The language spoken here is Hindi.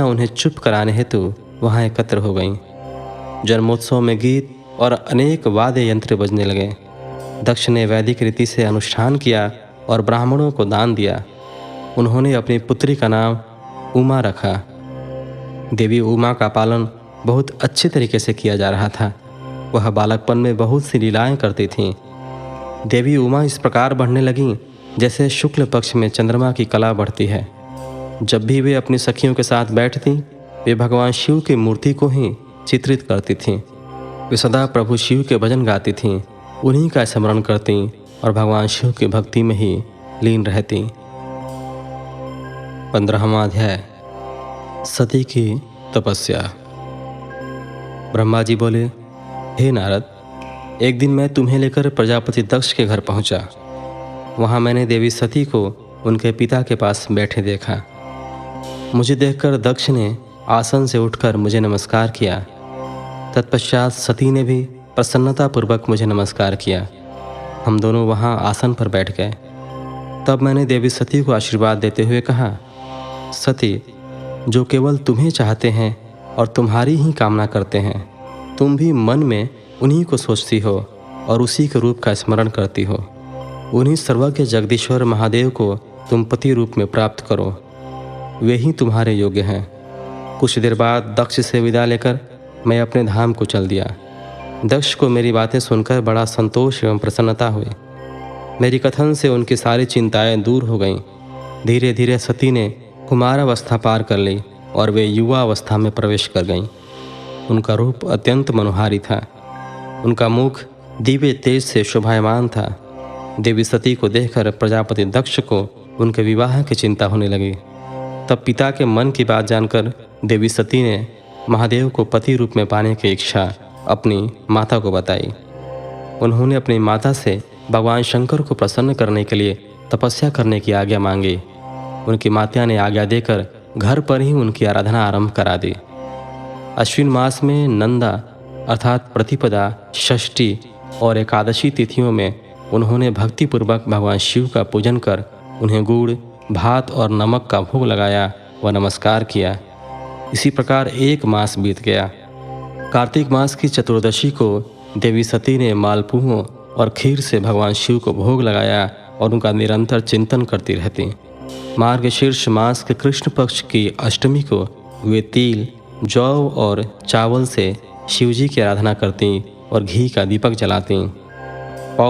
उन्हें चुप कराने हेतु वहां एकत्र हो गईं। जन्मोत्सव में गीत और अनेक वाद्य यंत्र बजने लगे। दक्ष ने वैदिक रीति से अनुष्ठान किया और ब्राह्मणों को दान दिया। उन्होंने अपनी पुत्री का नाम उमा रखा। देवी उमा का पालन बहुत अच्छे तरीके से किया जा रहा था। वह बालकपन में बहुत सी लीलाएं करती थीं। देवी उमा इस प्रकार बढ़ने लगीं जैसे शुक्ल पक्ष में चंद्रमा की कला बढ़ती है। जब भी वे अपनी सखियों के साथ बैठती, वे भगवान शिव की मूर्ति को ही चित्रित करती थीं। वे सदा प्रभु शिव के भजन गाती थीं, उन्हीं का स्मरण करती और भगवान शिव की भक्ति में ही लीन रहती। 15वां अध्याय, सती की तपस्या। ब्रह्मा जी बोले, हे नारद, एक दिन मैं तुम्हें लेकर प्रजापति दक्ष के घर पहुंचा। वहां मैंने देवी सती को उनके पिता के पास बैठे देखा। मुझे देखकर दक्ष ने आसन से उठकर मुझे नमस्कार किया। तत्पश्चात सती ने भी प्रसन्नतापूर्वक मुझे नमस्कार किया। हम दोनों वहां आसन पर बैठ गए। तब मैंने देवी सती को आशीर्वाद देते हुए कहा, सती, जो केवल तुम्हें चाहते हैं और तुम्हारी ही कामना करते हैं, तुम भी मन में उन्हीं को सोचती हो और उसी के रूप का स्मरण करती हो। उन्हीं सर्वज्ञ जगदीश्वर महादेव को तुम पति रूप में प्राप्त करो, वे ही तुम्हारे योग्य हैं। कुछ देर बाद दक्ष से विदा लेकर मैं अपने धाम को चल दिया। दक्ष को मेरी बातें सुनकर बड़ा संतोष एवं प्रसन्नता हुई। मेरी कथन से उनकी सारी चिंताएं दूर हो गईं। धीरे धीरे सती ने कुमारावस्था पार कर ली और वे युवा अवस्था में प्रवेश कर गईं। उनका रूप अत्यंत मनोहारी था। उनका मुख दिव्य तेज से शोभायमान था। देवी सती को देखकर प्रजापति दक्ष को उनके विवाह की चिंता होने लगी। तब पिता के मन की बात जानकर देवी सती ने महादेव को पति रूप में पाने की इच्छा अपनी माता को बताई। उन्होंने अपनी माता से भगवान शंकर को प्रसन्न करने के लिए तपस्या करने की आज्ञा मांगी। उनकी माता ने आज्ञा देकर घर पर ही उनकी आराधना आरंभ करा दी। अश्विन मास में नंदा अर्थात प्रतिपदा, षष्ठी और एकादशी तिथियों में उन्होंने भक्तिपूर्वक भगवान शिव का पूजन कर उन्हें गुड़, भात और नमक का भोग लगाया व नमस्कार किया। इसी प्रकार एक मास बीत गया। कार्तिक मास की चतुर्दशी को देवी सती ने मालपुओं और खीर से भगवान शिव को भोग लगाया और उनका निरंतर चिंतन करती रहती। मार्गशीर्ष मास के कृष्ण पक्ष की अष्टमी को वे तिल, जौ और चावल से शिवजी की आराधना करती और घी का दीपक जलाती।